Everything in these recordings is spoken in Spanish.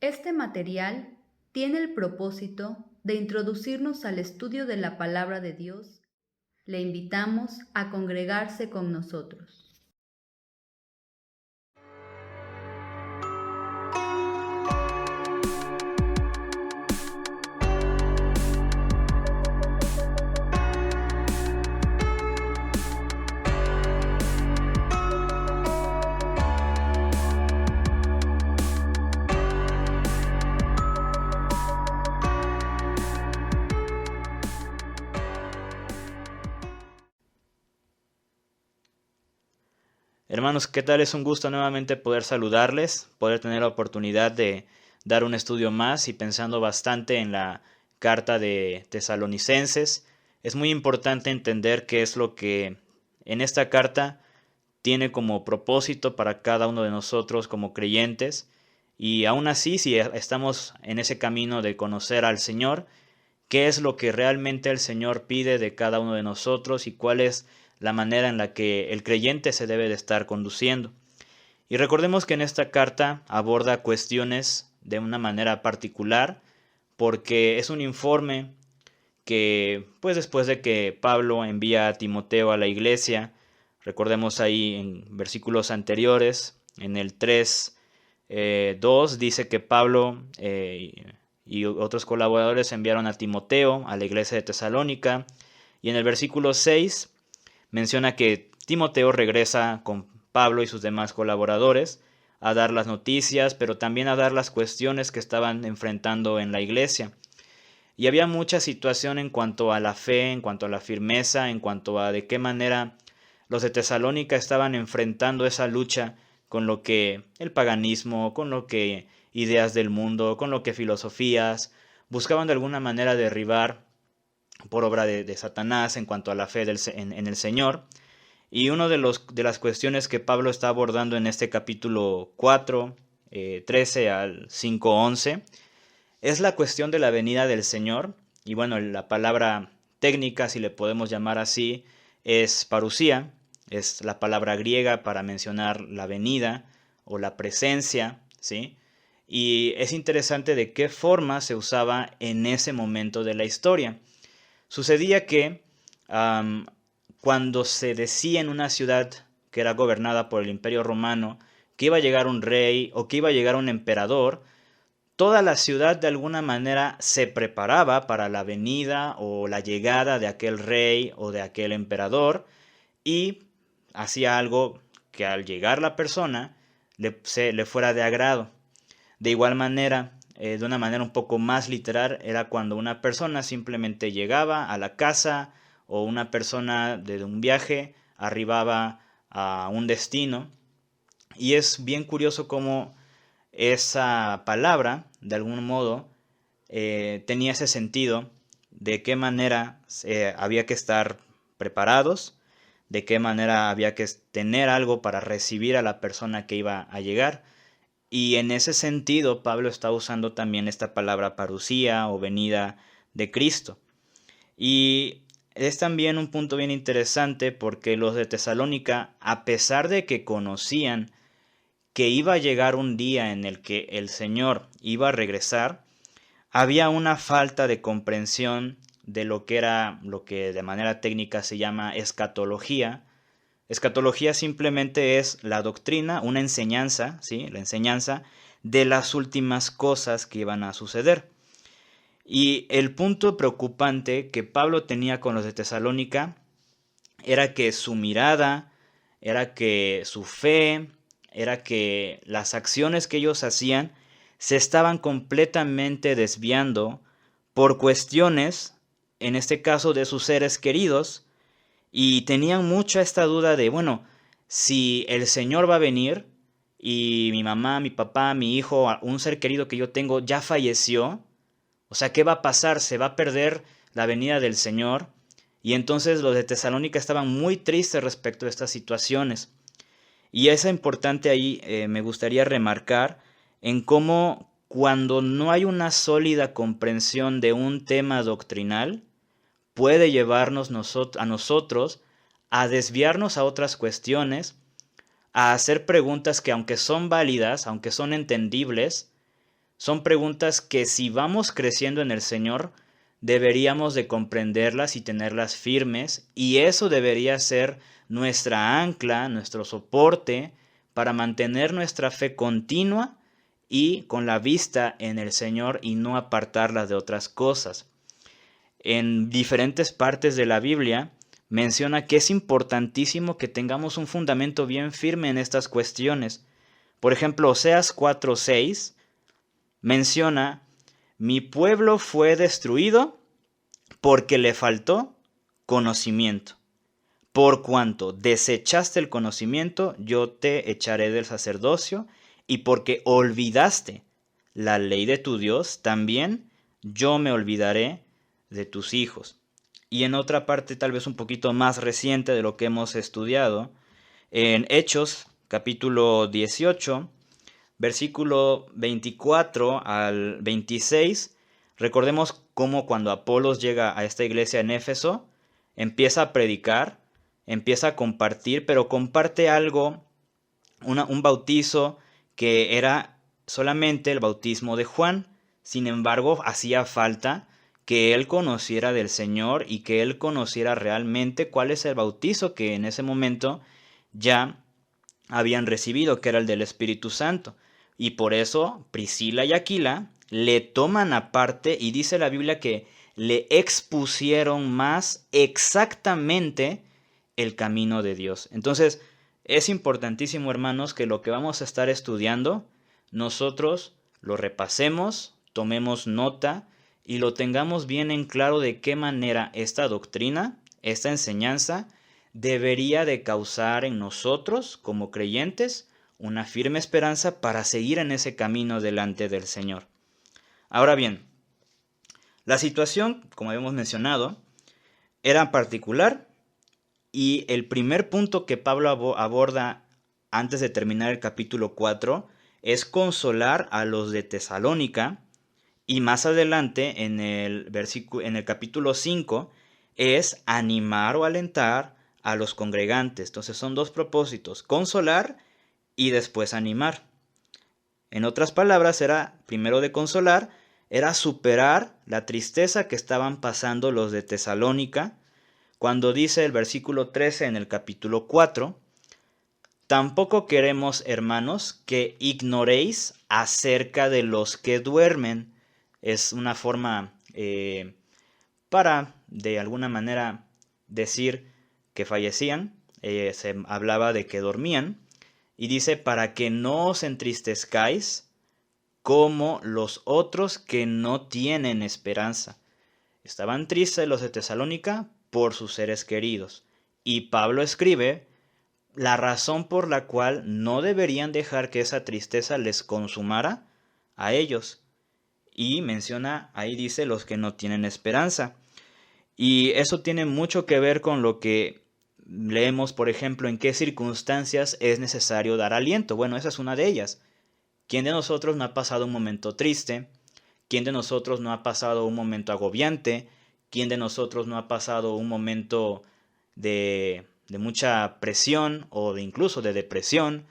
Este material tiene el propósito de introducirnos al estudio de la palabra de Dios. Le invitamos a congregarse con nosotros. Hermanos, ¿qué tal? Es un gusto nuevamente poder saludarles, poder tener la oportunidad de dar un estudio más y pensando bastante en la carta de Tesalonicenses. Es muy importante entender qué es lo que en esta carta tiene como propósito para cada uno de nosotros como creyentes. Y aún así, si estamos en ese camino de conocer al Señor, qué es lo que realmente el Señor pide de cada uno de nosotros y cuál es la manera en la que el creyente se debe de estar conduciendo. Y recordemos que en esta carta aborda cuestiones de una manera particular porque es un informe que, pues después de que Pablo envía a Timoteo a la iglesia, recordemos ahí en versículos anteriores, en el 3, 2, dice que Pablo y otros colaboradores enviaron a Timoteo a la iglesia de Tesalónica, y en el versículo 6 menciona que Timoteo regresa con Pablo y sus demás colaboradores a dar las noticias, pero también a dar las cuestiones que estaban enfrentando en la iglesia. Y había mucha situación en cuanto a la fe, en cuanto a la firmeza, en cuanto a de qué manera los de Tesalónica estaban enfrentando esa lucha con lo que el paganismo, con lo que ideas del mundo, con lo que filosofías, buscaban de alguna manera derribar por obra de Satanás en cuanto a la fe en el Señor. Y una de las cuestiones que Pablo está abordando en este capítulo 4, 13 al 5:11, es la cuestión de la venida del Señor. Y bueno, la palabra técnica, si le podemos llamar así, es parusía. Es la palabra griega para mencionar la venida o la presencia, ¿sí? Y es interesante de qué forma se usaba en ese momento de la historia. Sucedía que cuando se decía en una ciudad que era gobernada por el Imperio Romano que iba a llegar un rey o que iba a llegar un emperador, toda la ciudad de alguna manera se preparaba para la venida o la llegada de aquel rey o de aquel emperador y hacía algo que al llegar la persona le fuera de agrado. De igual manera, de una manera un poco más literal, era cuando una persona simplemente llegaba a la casa o una persona de un viaje arribaba a un destino. Y es bien curioso cómo esa palabra, de algún modo, tenía ese sentido de qué manera había que estar preparados, de qué manera había que tener algo para recibir a la persona que iba a llegar. Y en ese sentido, Pablo está usando también esta palabra parusía o venida de Cristo. Y es también un punto bien interesante porque los de Tesalónica, a pesar de que conocían que iba a llegar un día en el que el Señor iba a regresar, había una falta de comprensión de lo que era lo que de manera técnica se llama escatología. Escatología simplemente es la doctrina, una enseñanza, ¿sí? La enseñanza de las últimas cosas que iban a suceder. Y el punto preocupante que Pablo tenía con los de Tesalónica era que su mirada, era que su fe, era que las acciones que ellos hacían se estaban completamente desviando por cuestiones, en este caso de sus seres queridos, y tenían mucha esta duda de, bueno, si el Señor va a venir y mi mamá, mi papá, mi hijo, un ser querido que yo tengo ya falleció, o sea, ¿qué va a pasar? ¿Se va a perder la venida del Señor? Y entonces los de Tesalónica estaban muy tristes respecto a estas situaciones. Y es importante ahí, me gustaría remarcar en cómo cuando no hay una sólida comprensión de un tema doctrinal, puede llevarnos a nosotros a desviarnos a otras cuestiones, a hacer preguntas que aunque son válidas, aunque son entendibles, Son preguntas que si vamos creciendo en el Señor, deberíamos de comprenderlas y tenerlas firmes, y eso debería ser nuestra ancla, nuestro soporte para mantener nuestra fe continua y con la vista en el Señor y no apartarla de otras cosas. En diferentes partes de la Biblia menciona que es importantísimo que tengamos un fundamento bien firme en estas cuestiones. Por ejemplo, Oseas 4:6 menciona: mi pueblo fue destruido porque le faltó conocimiento. Por cuanto desechaste el conocimiento, yo te echaré del sacerdocio, y porque olvidaste la ley de tu Dios, también yo me olvidaré de tus hijos. Y en otra parte, tal vez un poquito más reciente de lo que hemos estudiado, en Hechos capítulo 18, versículo 24 al 26, recordemos cómo cuando Apolos llega a esta iglesia en Éfeso, empieza a predicar, empieza a compartir, pero comparte algo, un bautizo que era solamente el bautismo de Juan. Sin embargo, hacía falta que él conociera del Señor y que él conociera realmente cuál es el bautizo que en ese momento ya habían recibido, que era el del Espíritu Santo. Y por eso Priscila y Aquila le toman aparte, y dice la Biblia que le expusieron más exactamente el camino de Dios. Entonces, es importantísimo, hermanos, que lo que vamos a estar estudiando, nosotros lo repasemos, tomemos nota y lo tengamos bien en claro de qué manera esta doctrina, esta enseñanza, debería de causar en nosotros, como creyentes, una firme esperanza para seguir en ese camino delante del Señor. Ahora bien, la situación, como habíamos mencionado, era particular, y el primer punto que Pablo aborda antes de terminar el capítulo 4 es consolar a los de Tesalónica, y más adelante en el capítulo 5 es animar o alentar a los congregantes. Entonces son dos propósitos: consolar y después animar. En otras palabras, era primero de consolar, era superar la tristeza que estaban pasando los de Tesalónica, cuando dice el versículo 13 en el capítulo 4: tampoco queremos, hermanos, que ignoréis acerca de los que duermen. Es una forma para, de alguna manera, decir que fallecían. Se hablaba de que dormían. Y dice: para que no os entristezcáis como los otros que no tienen esperanza. Estaban tristes los de Tesalónica por sus seres queridos. Y Pablo escribe la razón por la cual no deberían dejar que esa tristeza les consumara a ellos. Y menciona, ahí dice, los que no tienen esperanza. Y eso tiene mucho que ver con lo que leemos, por ejemplo, en qué circunstancias es necesario dar aliento. Bueno, esa es una de ellas. ¿Quién de nosotros no ha pasado un momento triste? ¿Quién de nosotros no ha pasado un momento agobiante? ¿Quién de nosotros no ha pasado un momento de mucha presión o incluso de depresión?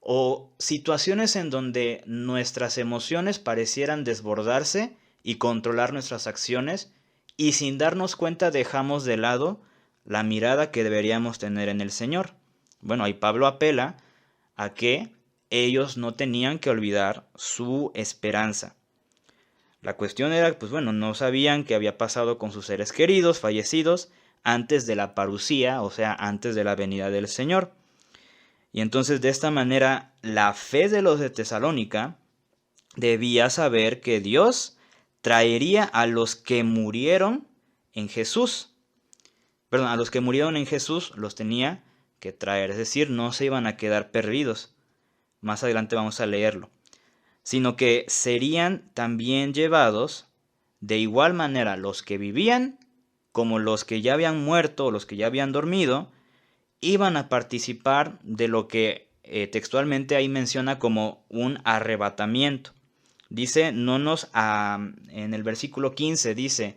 O situaciones en donde nuestras emociones parecieran desbordarse y controlar nuestras acciones, y sin darnos cuenta dejamos de lado la mirada que deberíamos tener en el Señor. Bueno, ahí Pablo apela a que ellos no tenían que olvidar su esperanza. La cuestión era, pues bueno, no sabían qué había pasado con sus seres queridos, fallecidos, antes de la parusía, o sea, antes de la venida del Señor. Y entonces de esta manera la fe de los de Tesalónica debía saber que Dios traería a los que murieron en Jesús. Perdón, a los que murieron en Jesús los tenía que traer, es decir, no se iban a quedar perdidos. Más adelante vamos a leerlo. Sino que serían también llevados de igual manera los que vivían como los que ya habían muerto o los que ya habían dormido. Iban a participar de lo que textualmente ahí menciona como un arrebatamiento. Dice, en el versículo 15 dice,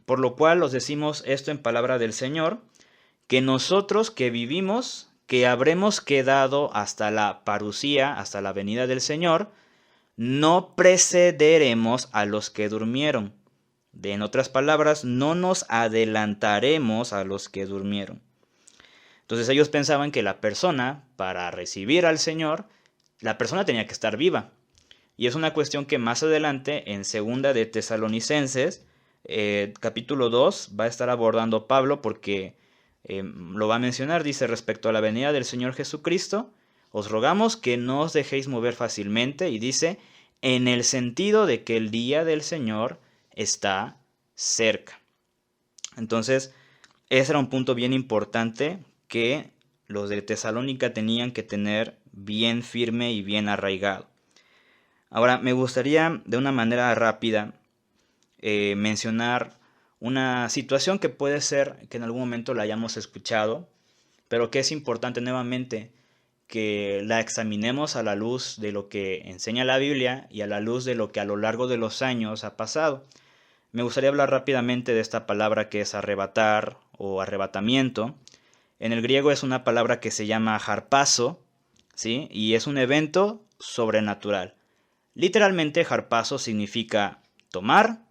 por lo cual os decimos esto en palabra del Señor, que nosotros que vivimos, que habremos quedado hasta la parusía, hasta la venida del Señor, no precederemos a los que durmieron. En otras palabras, no nos adelantaremos a los que durmieron. Entonces ellos pensaban que la persona, para recibir al Señor, la persona tenía que estar viva. Y es una cuestión que más adelante, en segunda de Tesalonicenses, capítulo 2, va a estar abordando Pablo porque lo va a mencionar. Dice: respecto a la venida del Señor Jesucristo, os rogamos que no os dejéis mover fácilmente, y dice, en el sentido de que el día del Señor está cerca. Entonces, ese era un punto bien importante que los de Tesalónica tenían que tener bien firme y bien arraigado. Ahora, me gustaría de una manera rápida mencionar una situación que puede ser que en algún momento la hayamos escuchado, pero que es importante nuevamente que la examinemos a la luz de lo que enseña la Biblia y a la luz de lo que a lo largo de los años ha pasado. Me gustaría hablar rápidamente de esta palabra que es arrebatar o arrebatamiento. En el griego es una palabra que se llama harpazo, ¿sí? Y es un evento sobrenatural. Literalmente, harpazo significa tomar,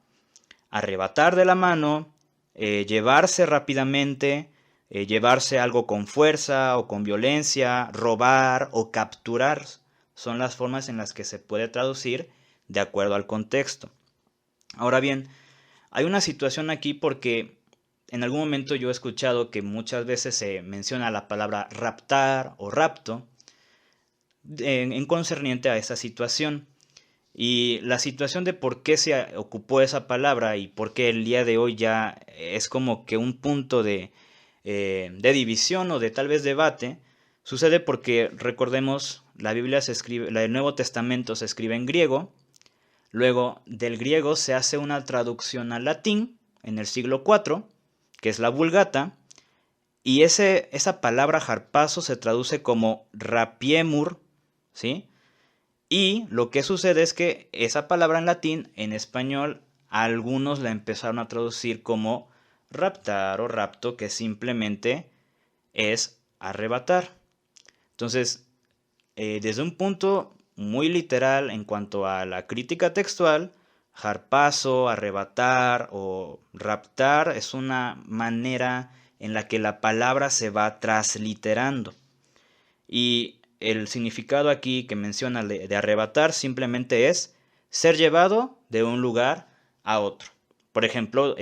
arrebatar de la mano, llevarse rápidamente, llevarse algo con fuerza o con violencia, robar o capturar. Son las formas en las que se puede traducir de acuerdo al contexto. Ahora bien, hay una situación aquí porque en algún momento yo he escuchado que muchas veces se menciona la palabra raptar o rapto en concerniente a esa situación. Y la situación de por qué se ocupó esa palabra y por qué el día de hoy ya es como que un punto de división o de tal vez debate, sucede porque, recordemos, la Biblia se escribe, el Nuevo Testamento se escribe en griego, luego del griego se hace una traducción al latín en el siglo IV, que es la Vulgata, y esa palabra harpazo se traduce como rapiemur, ¿sí? Y lo que sucede es que esa palabra en latín, en español, algunos la empezaron a traducir como raptar o rapto, que simplemente es arrebatar. Entonces, desde un punto muy literal en cuanto a la crítica textual, harpazo, arrebatar o raptar es una manera en la que la palabra se va transliterando. Y el significado aquí que menciona de arrebatar simplemente es ser llevado de un lugar a otro. Por ejemplo,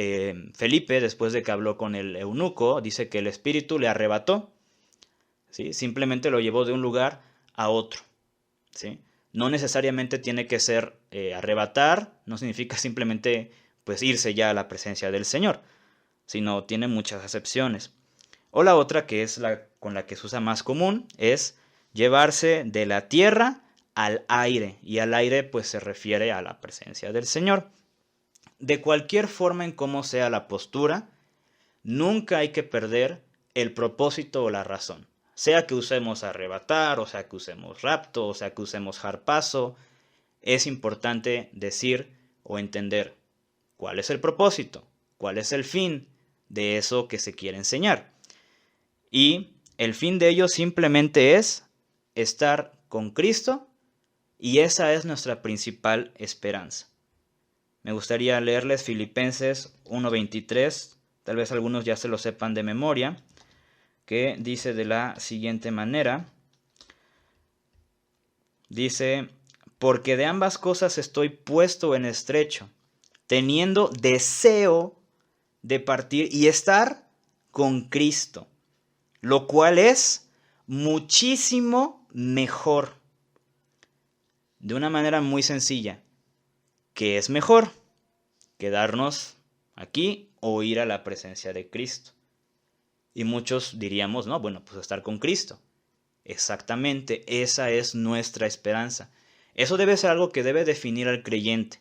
Felipe, después de que habló con el eunuco, dice que el espíritu le arrebató, ¿sí? Simplemente lo llevó de un lugar a otro, ¿sí? No necesariamente tiene que ser arrebatar, no significa simplemente pues irse ya a la presencia del Señor, sino tiene muchas acepciones. O la otra, que es la con la que se usa más común, es llevarse de la tierra al aire. Y al aire pues se refiere a la presencia del Señor. De cualquier forma en cómo sea la postura, nunca hay que perder el propósito o la razón. Sea que usemos arrebatar, o sea que usemos rapto, o sea que usemos harpazo, es importante decir o entender cuál es el propósito, cuál es el fin de eso que se quiere enseñar. Y el fin de ello simplemente es estar con Cristo, y esa es nuestra principal esperanza. Me gustaría leerles Filipenses 1:23, tal vez algunos ya se lo sepan de memoria, que dice de la siguiente manera. Dice: porque de ambas cosas estoy puesto en estrecho, teniendo deseo de partir y estar con Cristo, lo cual es muchísimo mejor. De una manera muy sencilla, ¿qué es mejor? ¿Quedarnos aquí o ir a la presencia de Cristo? Y muchos diríamos, no, bueno, pues estar con Cristo. Exactamente, esa es nuestra esperanza. Eso debe ser algo que debe definir al creyente.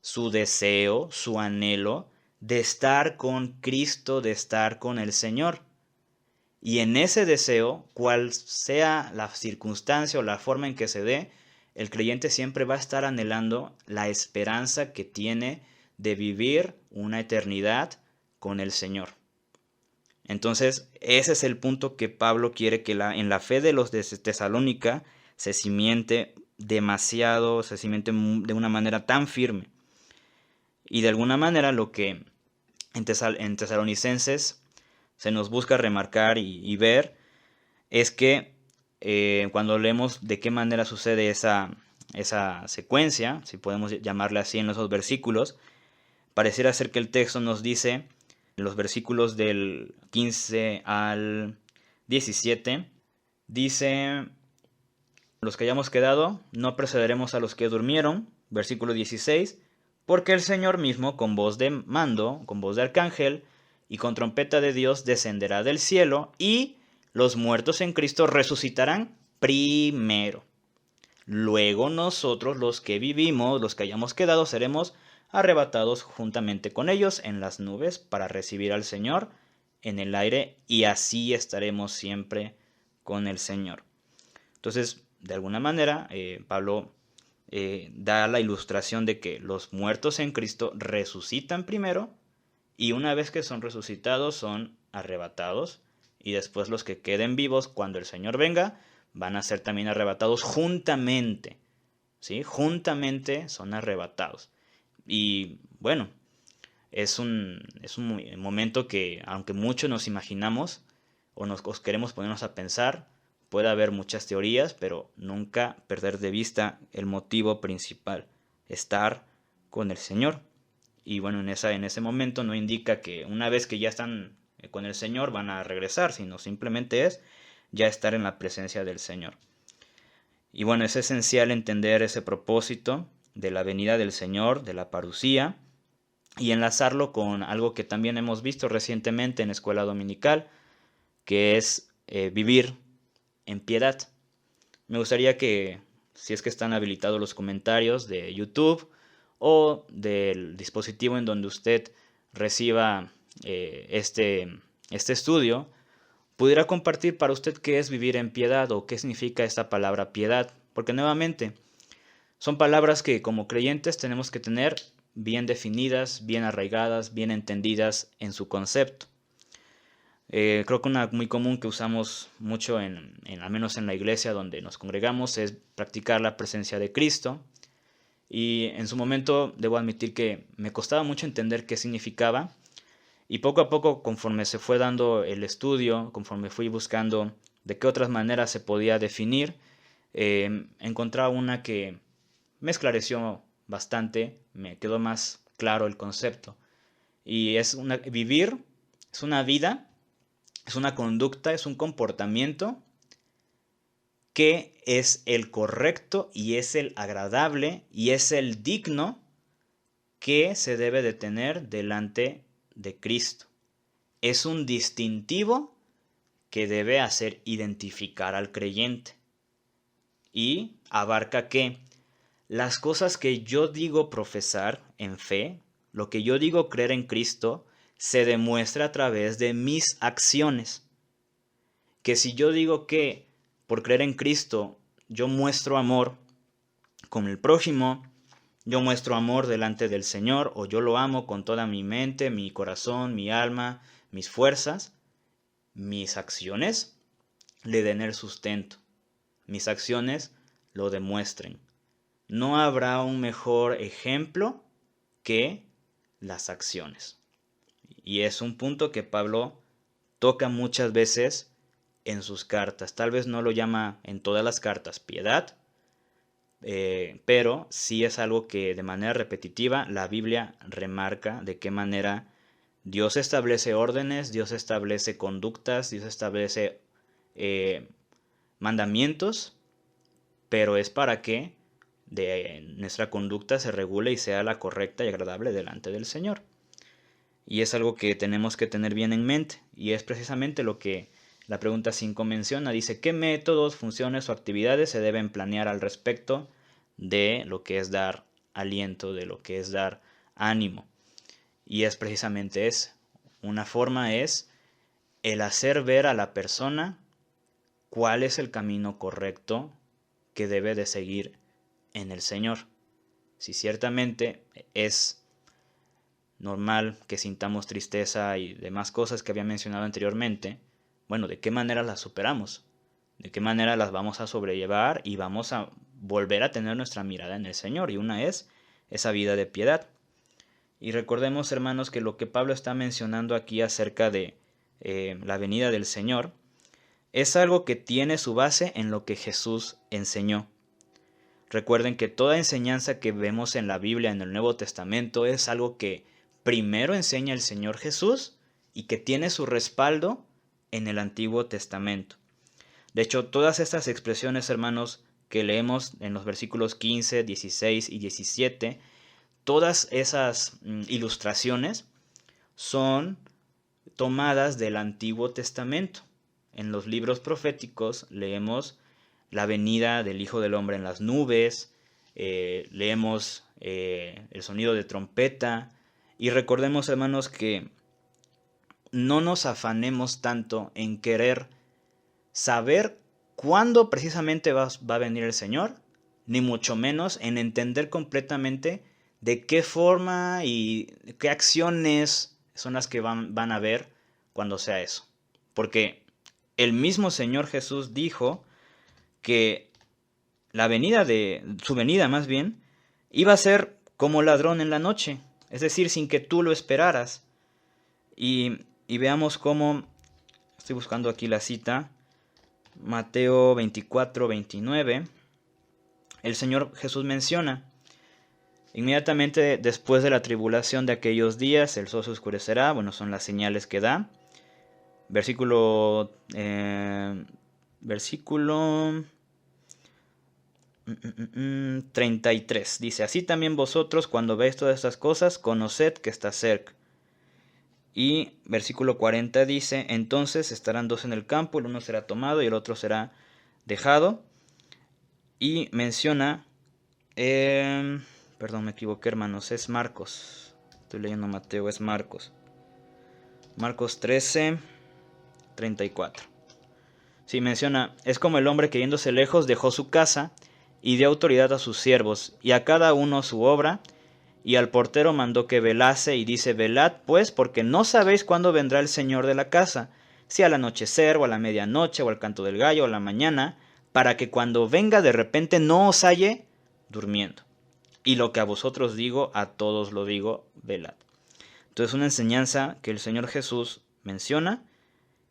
Su deseo, su anhelo de estar con Cristo, de estar con el Señor. Y en ese deseo, cual sea la circunstancia o la forma en que se dé, el creyente siempre va a estar anhelando la esperanza que tiene de vivir una eternidad con el Señor. Entonces, ese es el punto que Pablo quiere que en la fe de los de Tesalónica se cimiente demasiado, se cimente de una manera tan firme. Y de alguna manera lo que en Tesalonicenses se nos busca remarcar y ver es que cuando leemos de qué manera sucede esa secuencia, si podemos llamarle así en esos versículos, pareciera ser que el texto nos dice, en los versículos del 15 al 17, dice: los que hayamos quedado, no precederemos a los que durmieron, versículo 16, porque el Señor mismo, con voz de mando, con voz de arcángel, y con trompeta de Dios, descenderá del cielo, y los muertos en Cristo resucitarán primero. Luego nosotros, los que vivimos, los que hayamos quedado, seremos arrebatados juntamente con ellos en las nubes para recibir al Señor en el aire, y así estaremos siempre con el Señor. Entonces, de alguna manera, Pablo da la ilustración de que los muertos en Cristo resucitan primero, y una vez que son resucitados son arrebatados, y después los que queden vivos cuando el Señor venga van a ser también arrebatados juntamente, ¿sí? Juntamente son arrebatados. Y bueno, es un momento que, aunque mucho nos imaginamos o nos queremos ponernos a pensar, puede haber muchas teorías, pero nunca perder de vista el motivo principal: estar con el Señor. Y bueno, en ese momento no indica que una vez que ya están con el Señor van a regresar, sino simplemente es ya estar en la presencia del Señor. Y bueno, es esencial entender ese propósito de la venida del Señor, de la parusía, y enlazarlo con algo que también hemos visto recientemente en escuela dominical, que es vivir en piedad. Me gustaría que, si es que están habilitados los comentarios de YouTube o del dispositivo en donde usted reciba este estudio, pudiera compartir para usted qué es vivir en piedad o qué significa esta palabra piedad, porque nuevamente son palabras que como creyentes tenemos que tener bien definidas, bien arraigadas, bien entendidas en su concepto. Creo que una muy común que usamos mucho, al menos en la iglesia donde nos congregamos, es practicar la presencia de Cristo. Y en su momento debo admitir que me costaba mucho entender qué significaba. Y poco a poco, conforme se fue dando el estudio, conforme fui buscando de qué otras maneras se podía definir, encontraba una que me esclareció bastante, me quedó más claro el concepto. Y vivir es una vida, es una conducta, es un comportamiento que es el correcto y es el agradable y es el digno que se debe de tener delante de Cristo. Es un distintivo que debe hacer identificar al creyente. Y abarca que las cosas que yo digo profesar en fe, lo que yo digo creer en Cristo, se demuestra a través de mis acciones. Que si yo digo que por creer en Cristo yo muestro amor con el prójimo, yo muestro amor delante del Señor, o yo lo amo con toda mi mente, mi corazón, mi alma, mis fuerzas, mis acciones le den el sustento. Mis acciones lo demuestren. No habrá un mejor ejemplo que las acciones. Y es un punto que Pablo toca muchas veces en sus cartas. Tal vez no lo llama en todas las cartas piedad, pero sí es algo que de manera repetitiva la Biblia remarca de qué manera Dios establece órdenes, Dios establece conductas, Dios establece mandamientos, pero es para que nuestra conducta se regule y sea la correcta y agradable delante del Señor. Y es algo que tenemos que tener bien en mente, y es precisamente lo que la pregunta 5 menciona. Dice: ¿qué métodos, funciones o actividades se deben planear al respecto de lo que es dar aliento, de lo que es dar ánimo? Y es precisamente eso. Una forma es el hacer ver a la persona cuál es el camino correcto que debe de seguir en el Señor. Si ciertamente es normal que sintamos tristeza y demás cosas que había mencionado anteriormente, bueno, ¿de qué manera las superamos? ¿De qué manera las vamos a sobrellevar y vamos a volver a tener nuestra mirada en el Señor, y una es esa vida de piedad. Y recordemos, hermanos, que lo que Pablo está mencionando aquí acerca de la venida del Señor es algo que tiene su base en lo que Jesús enseñó. Recuerden que toda enseñanza que vemos en la Biblia, en el Nuevo Testamento, es algo que primero enseña el Señor Jesús y que tiene su respaldo en el Antiguo Testamento. De hecho, todas estas expresiones, hermanos, que leemos en los versículos 15, 16 y 17, todas esas ilustraciones son tomadas del Antiguo Testamento. En los libros proféticos leemos la venida del Hijo del Hombre en las nubes, leemos el sonido de trompeta, y recordemos, hermanos, que no nos afanemos tanto en querer saber cuándo precisamente va a venir el Señor, ni mucho menos en entender completamente de qué forma y qué acciones son las que van a haber cuando sea eso. Porque el mismo Señor Jesús dijo que su venida más bien, iba a ser como ladrón en la noche, es decir, sin que tú lo esperaras. Y veamos cómo, estoy buscando aquí la cita, Mateo 24, 29, el Señor Jesús menciona: inmediatamente después de la tribulación de aquellos días, el sol se oscurecerá. Bueno, son las señales que da. Versículo 33. Dice: así también vosotros, cuando veis todas estas cosas, conoced que está cerca. Y versículo 40 dice: entonces estarán dos en el campo, el uno será tomado y el otro será dejado. Y menciona, perdón, me equivoqué, hermanos, es Marcos. Estoy leyendo Mateo, es Marcos. Marcos 13, 34. Sí, menciona: es como el hombre que yéndose lejos dejó su casa y dio autoridad a sus siervos, y a cada uno su obra, y al portero mandó que velase, y dice: velad pues, porque no sabéis cuándo vendrá el Señor de la casa, si al anochecer, o a la medianoche, o al canto del gallo, o a la mañana, para que cuando venga de repente no os halle durmiendo. Y lo que a vosotros digo, a todos lo digo, velad. Entonces, una enseñanza que el Señor Jesús menciona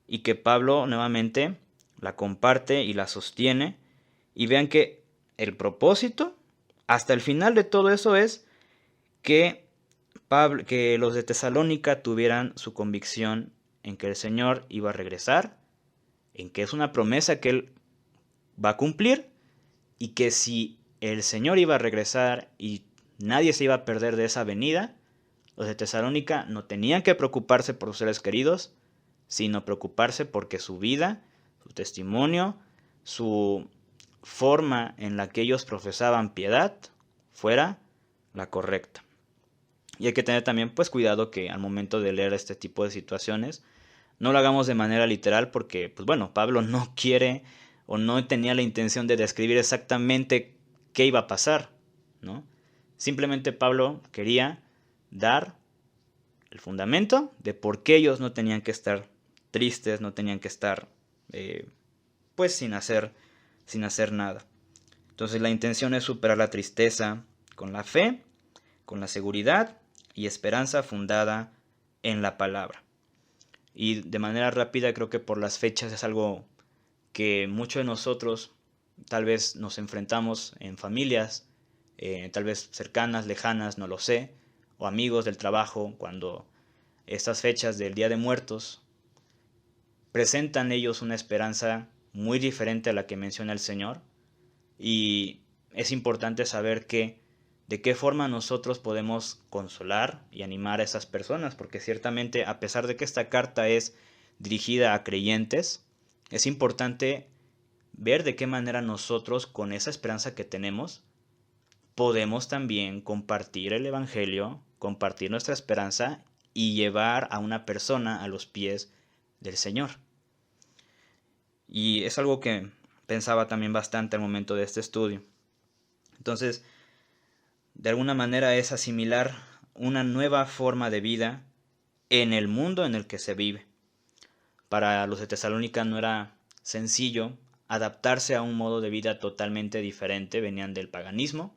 y que Pablo nuevamente la comparte y la sostiene. Y vean que el propósito hasta el final de todo eso es que los de Tesalónica tuvieran su convicción en que el Señor iba a regresar, en que es una promesa que Él va a cumplir, y que si el Señor iba a regresar y nadie se iba a perder de esa venida, los de Tesalónica no tenían que preocuparse por sus seres queridos, sino preocuparse porque su vida, su testimonio, su forma en la que ellos profesaban piedad fuera la correcta. Y hay que tener también pues cuidado que al momento de leer este tipo de situaciones no lo hagamos de manera literal, porque pues bueno, Pablo no quiere o no tenía la intención de describir exactamente qué iba a pasar, ¿no? Simplemente Pablo quería dar el fundamento de por qué ellos no tenían que estar tristes, no tenían que estar pues sin hacer nada. Entonces la intención es superar la tristeza con la fe, con la seguridad y esperanza fundada en la palabra. Y de manera rápida, creo que por las fechas es algo que muchos de nosotros tal vez nos enfrentamos en familias, tal vez cercanas, lejanas, no lo sé, o amigos del trabajo, cuando estas fechas del Día de Muertos presentan ellos una esperanza muy diferente a la que menciona el Señor. Y es importante saber de qué forma nosotros podemos consolar y animar a esas personas, porque ciertamente, a pesar de que esta carta es dirigida a creyentes, es importante ver de qué manera nosotros, con esa esperanza que tenemos, podemos también compartir el Evangelio, compartir nuestra esperanza y llevar a una persona a los pies del Señor. Y es algo que pensaba también bastante al momento de este estudio. Entonces, de alguna manera es asimilar una nueva forma de vida en el mundo en el que se vive. Para los de Tesalónica no era sencillo adaptarse a un modo de vida totalmente diferente, venían del paganismo,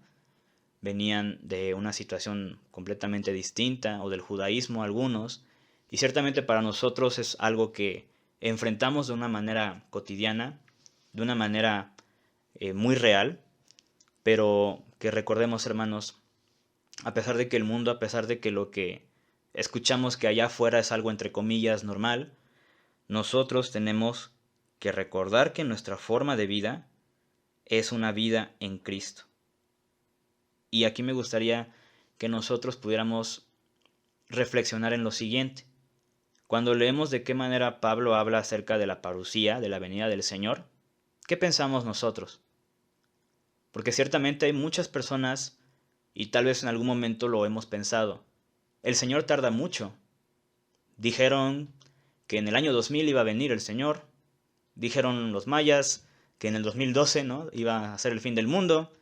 venían de una situación completamente distinta o del judaísmo algunos, y ciertamente para nosotros es algo que enfrentamos de una manera cotidiana, de una manera muy real, pero que recordemos, hermanos, a pesar de que el mundo, a pesar de que lo que escuchamos que allá afuera es algo entre comillas normal, nosotros tenemos que recordar que nuestra forma de vida es una vida en Cristo. Y aquí me gustaría que nosotros pudiéramos reflexionar en lo siguiente. Cuando leemos de qué manera Pablo habla acerca de la parusía, de la venida del Señor, ¿qué pensamos nosotros? Porque ciertamente hay muchas personas, y tal vez en algún momento lo hemos pensado, el Señor tarda mucho. Dijeron que en el año 2000 iba a venir el Señor. Dijeron los mayas que en el 2012, ¿no?, iba a ser el fin del mundo.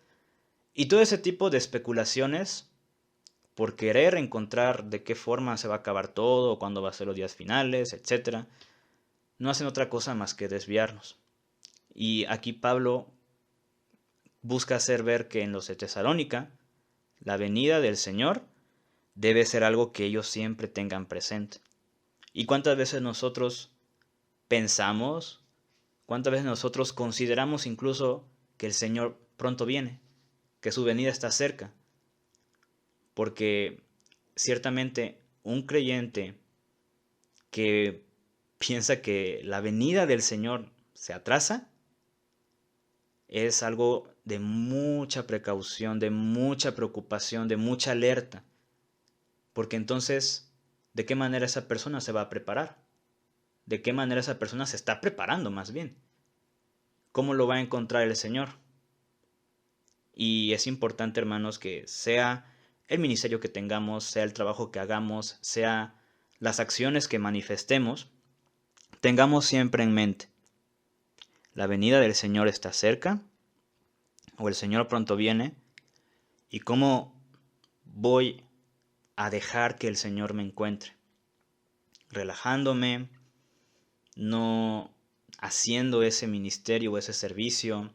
Y todo ese tipo de especulaciones por querer encontrar de qué forma se va a acabar todo, cuándo va a ser los días finales, etc., no hacen otra cosa más que desviarnos. Y aquí Pablo busca hacer ver que en los de Tesalónica la venida del Señor debe ser algo que ellos siempre tengan presente. ¿Y cuántas veces nosotros pensamos, cuántas veces nosotros consideramos incluso que el Señor pronto viene, que su venida está cerca? Porque ciertamente un creyente que piensa que la venida del Señor se atrasa es algo de mucha precaución, de mucha preocupación, de mucha alerta. Porque entonces, ¿de qué manera esa persona se va a preparar? ¿De qué manera esa persona se está preparando más bien? ¿Cómo lo va a encontrar el Señor? Y es importante, hermanos, que sea el ministerio que tengamos, sea el trabajo que hagamos, sea las acciones que manifestemos, tengamos siempre en mente: la venida del Señor está cerca, o el Señor pronto viene, y cómo voy a dejar que el Señor me encuentre. Relajándome, no haciendo ese ministerio o ese servicio,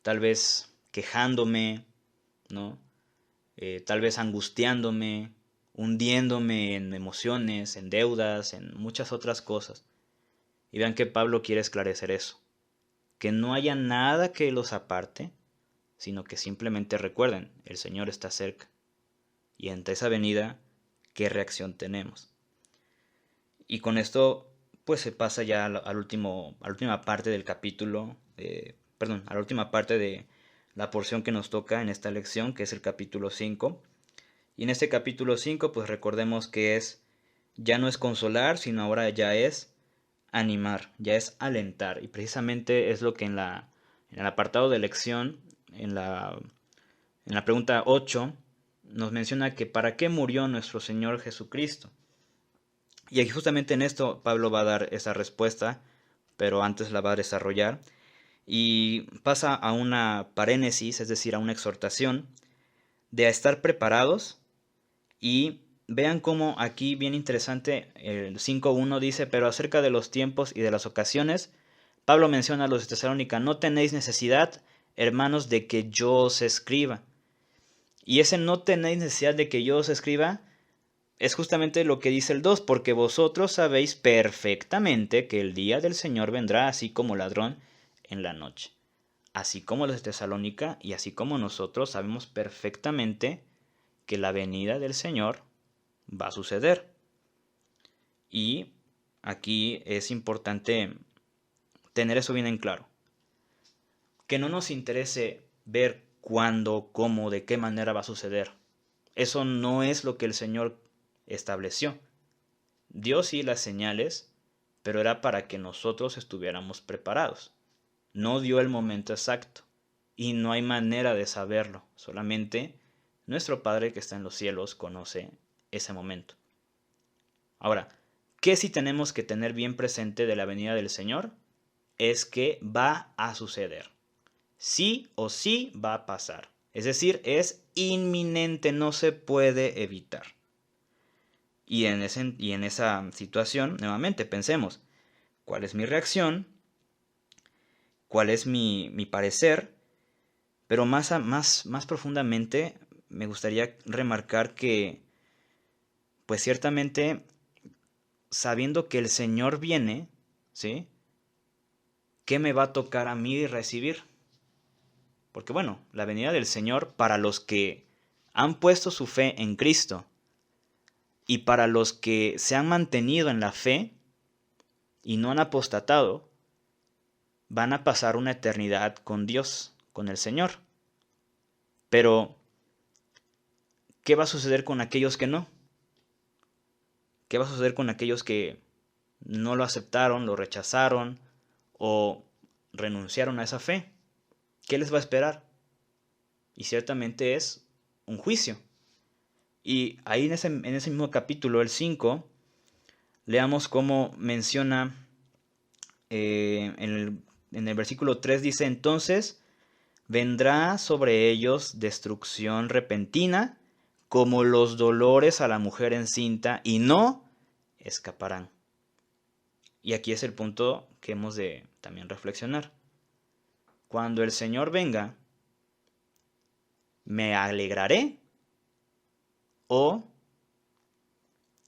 tal vez quejándome, ¿no? Tal vez angustiándome, hundiéndome en emociones, en deudas, en muchas otras cosas. Y vean que Pablo quiere esclarecer eso, que no haya nada que los aparte, sino que simplemente recuerden, el Señor está cerca. Y ante esa venida, ¿qué reacción tenemos? Y con esto, pues se pasa ya a la última parte del capítulo, a la última parte de la porción que nos toca en esta lección, que es el capítulo 5. Y en este capítulo 5, pues recordemos que ya no es consolar, sino ahora ya es animar, ya es alentar. Y precisamente es lo que en el apartado de lección, en la pregunta 8, nos menciona que ¿para qué murió nuestro Señor Jesucristo? Y aquí justamente en esto Pablo va a dar esa respuesta, pero antes la va a desarrollar. Y pasa a una parénesis, es decir, a una exhortación de a estar preparados. Y vean cómo aquí, bien interesante, el 5.1 dice: pero acerca de los tiempos y de las ocasiones, Pablo menciona a los de Tesalónica: no tenéis necesidad, hermanos, de que yo os escriba. Y ese no tenéis necesidad de que yo os escriba es justamente lo que dice el 2, porque vosotros sabéis perfectamente que el día del Señor vendrá así como ladrón en la noche. Así como los de Tesalónica y así como nosotros sabemos perfectamente que la venida del Señor va a suceder. Y aquí es importante tener eso bien en claro. Que no nos interese ver cuándo, cómo, de qué manera va a suceder. Eso no es lo que el Señor estableció. Dio sí las señales, pero era para que nosotros estuviéramos preparados. No dio el momento exacto y no hay manera de saberlo. Solamente nuestro Padre que está en los cielos conoce ese momento. Ahora, ¿qué sí tenemos que tener bien presente de la venida del Señor? Es que va a suceder. Sí o sí va a pasar. Es decir, es inminente, no se puede evitar. Y en esa situación, nuevamente, pensemos, ¿cuál es mi reacción cuál es mi parecer, pero más profundamente me gustaría remarcar que, pues ciertamente, sabiendo que el Señor viene, ¿sí? ¿Qué me va a tocar a mí recibir? Porque bueno, la venida del Señor para los que han puesto su fe en Cristo y para los que se han mantenido en la fe y no han apostatado, van a pasar una eternidad con Dios, con el Señor. Pero, ¿qué va a suceder con aquellos que no? ¿Qué va a suceder con aquellos que no lo aceptaron, lo rechazaron o renunciaron a esa fe? ¿Qué les va a esperar? Y ciertamente es un juicio. Y ahí en ese mismo capítulo, el 5, leamos cómo menciona en el versículo 3 dice, entonces vendrá sobre ellos destrucción repentina, como los dolores a la mujer encinta, y no escaparán. Y aquí es el punto que hemos de también reflexionar. Cuando el Señor venga, ¿me alegraré o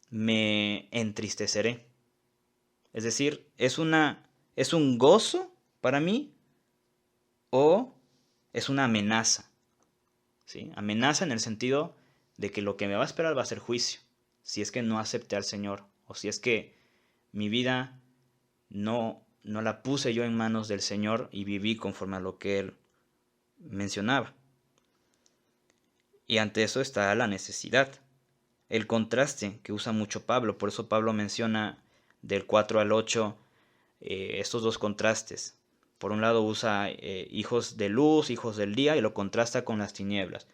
me entristeceré? Es decir, ¿es un gozo para mí o es una amenaza? ¿Sí? Amenaza en el sentido de que lo que me va a esperar va a ser juicio, si es que no acepté al Señor o si es que mi vida no la puse yo en manos del Señor y viví conforme a lo que Él mencionaba. Y ante eso está la necesidad, el contraste que usa mucho Pablo. Por eso Pablo menciona del 4 al 8 estos dos contrastes. Por un lado usa hijos de luz, hijos del día, y lo contrasta con las tinieblas.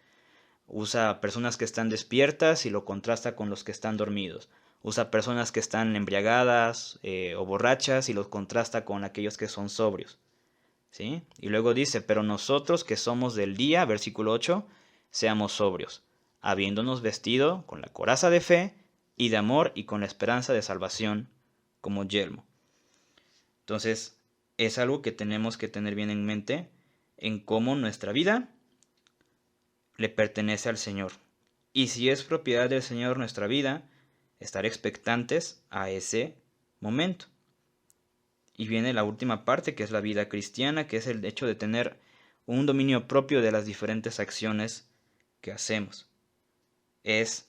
Usa personas que están despiertas y lo contrasta con los que están dormidos. Usa personas que están embriagadas o borrachas y los contrasta con aquellos que son sobrios. ¿Sí? Y luego dice, pero nosotros que somos del día, versículo 8, seamos sobrios, habiéndonos vestido con la coraza de fe y de amor y con la esperanza de salvación como yelmo. Entonces, es algo que tenemos que tener bien en mente en cómo nuestra vida le pertenece al Señor. Y si es propiedad del Señor nuestra vida, estar expectantes a ese momento. Y viene la última parte, que es la vida cristiana, que es el hecho de tener un dominio propio de las diferentes acciones que hacemos. Es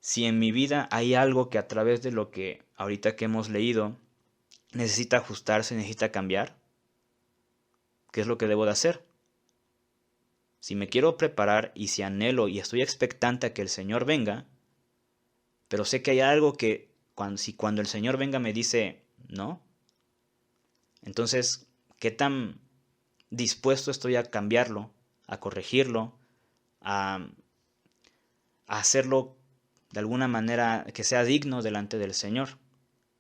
si en mi vida hay algo que a través de lo que ahorita que hemos leído necesita ajustarse, necesita cambiar, ¿qué es lo que debo de hacer? Si me quiero preparar y si anhelo y estoy expectante a que el Señor venga, pero sé que hay algo que cuando el Señor venga me dice no, entonces, ¿qué tan dispuesto estoy a cambiarlo, a corregirlo, a hacerlo de alguna manera que sea digno delante del Señor?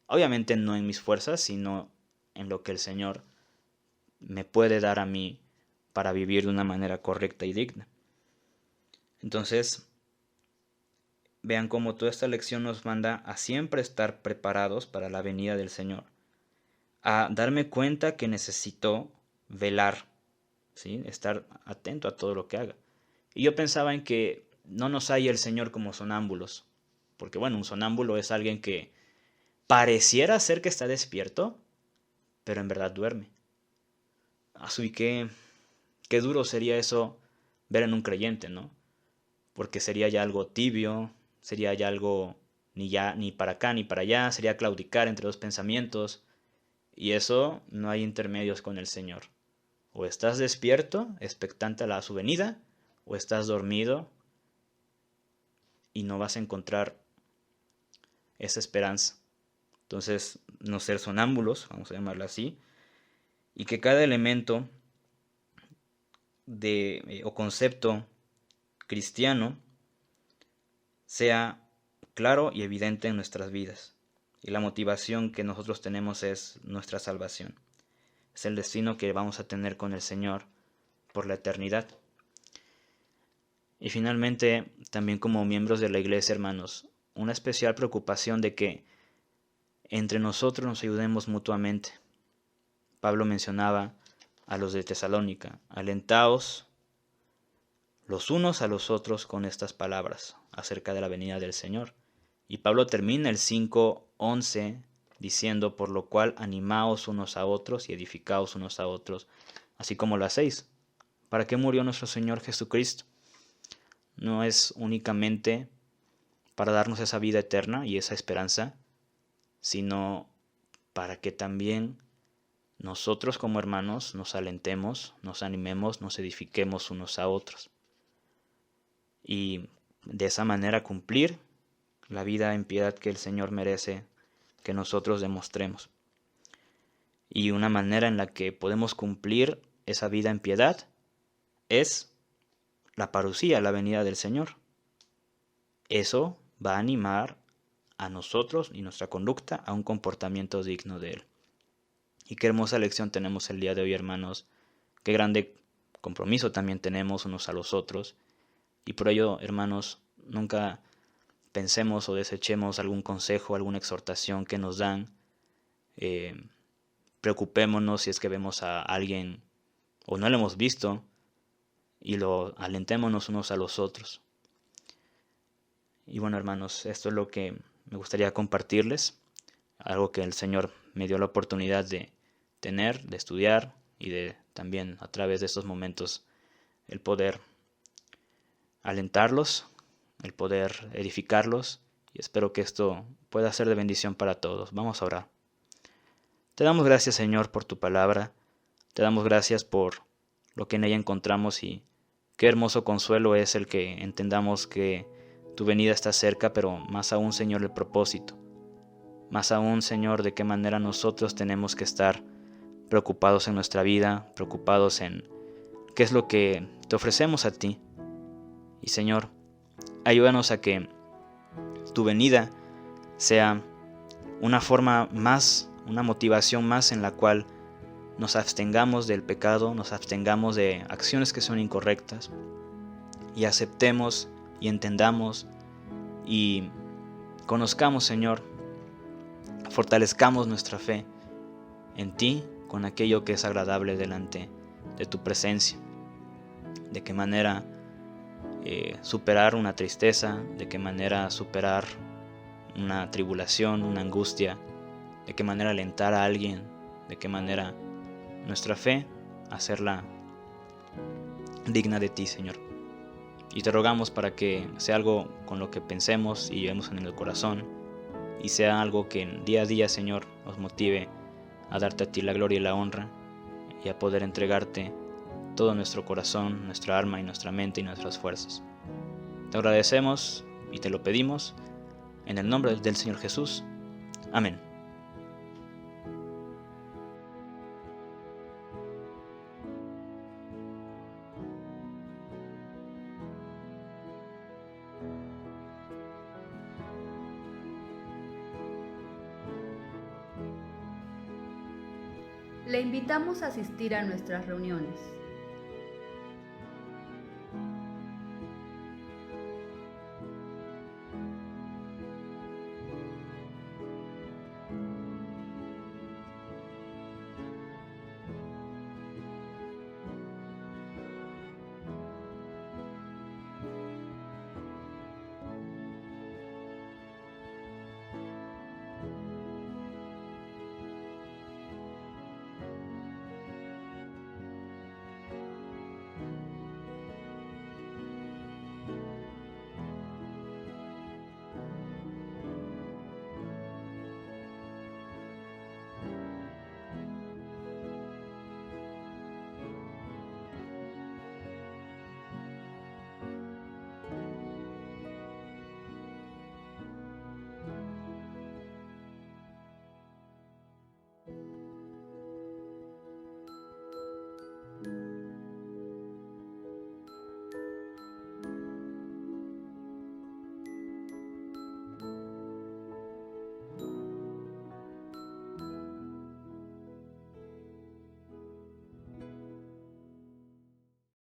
Obviamente no en mis fuerzas, sino en lo que el Señor me puede dar a mí para vivir de una manera correcta y digna. Entonces, vean cómo toda esta lección nos manda a siempre estar preparados para la venida del Señor, a darme cuenta que necesito velar, ¿sí? Estar atento a todo lo que haga. Y yo pensaba en que no nos haya el Señor como sonámbulos, porque bueno, un sonámbulo es alguien que pareciera ser que está despierto, pero en verdad duerme. Así que qué duro sería eso ver en un creyente, ¿no? Porque sería ya algo tibio, sería ya algo ni para acá ni para allá, sería claudicar entre dos pensamientos, y eso no hay intermedios con el Señor. O estás despierto, expectante a su venida, o estás dormido y no vas a encontrar esa esperanza. Entonces, no ser sonámbulos, vamos a llamarlo así, y que cada elemento o concepto cristiano sea claro y evidente en nuestras vidas. Y la motivación que nosotros tenemos es nuestra salvación. Es el destino que vamos a tener con el Señor por la eternidad. Y finalmente, también como miembros de la iglesia, hermanos, una especial preocupación de que entre nosotros nos ayudemos mutuamente. Pablo mencionaba a los de Tesalónica: alentaos los unos a los otros con estas palabras acerca de la venida del Señor. Y Pablo termina el 5:11 diciendo: por lo cual animaos unos a otros y edificaos unos a otros, así como lo hacéis. ¿Para qué murió nuestro Señor Jesucristo? No es únicamente para darnos esa vida eterna y esa esperanza, sino para que también nosotros como hermanos nos alentemos, nos animemos, nos edifiquemos unos a otros. Y de esa manera cumplir la vida en piedad que el Señor merece que nosotros demostremos. Y una manera en la que podemos cumplir esa vida en piedad es la parusía, la venida del Señor. Eso va a animar a nosotros y nuestra conducta a un comportamiento digno de Él. Y qué hermosa lección tenemos el día de hoy, hermanos. Qué grande compromiso también tenemos unos a los otros. Y por ello, hermanos, nunca pensemos o desechemos algún consejo, alguna exhortación que nos dan. Preocupémonos si es que vemos a alguien o no lo hemos visto, y alentémonos unos a los otros. Y bueno, hermanos, esto es lo que me gustaría compartirles, algo que el Señor me dio la oportunidad de tener, de estudiar, y de también a través de estos momentos el poder alentarlos, el poder edificarlos, y espero que esto pueda ser de bendición para todos. Vamos a orar. Te damos gracias, Señor, por tu palabra. Te damos gracias por lo que en ella encontramos, y qué hermoso consuelo es el que entendamos que tu venida está cerca, pero más aún, Señor, el propósito. Más aún, Señor, de qué manera nosotros tenemos que estar preocupados en nuestra vida, preocupados en qué es lo que te ofrecemos a ti. Y Señor, ayúdanos a que tu venida sea una forma más, una motivación más en la cual nos abstengamos del pecado, nos abstengamos de acciones que son incorrectas, y aceptemos y entendamos y conozcamos, Señor, fortalezcamos nuestra fe en ti con aquello que es agradable delante de tu presencia. De qué manera superar una tristeza, de qué manera superar una tribulación, una angustia, de qué manera alentar a alguien, de qué manera nuestra fe hacerla digna de ti, Señor. Y te rogamos para que sea algo con lo que pensemos y llevemos en el corazón, y sea algo que día a día, Señor, nos motive a darte a ti la gloria y la honra, y a poder entregarte todo nuestro corazón, nuestra alma y nuestra mente y nuestras fuerzas. Te agradecemos y te lo pedimos en el nombre del Señor Jesús. Amén. Le invitamos a asistir a nuestras reuniones.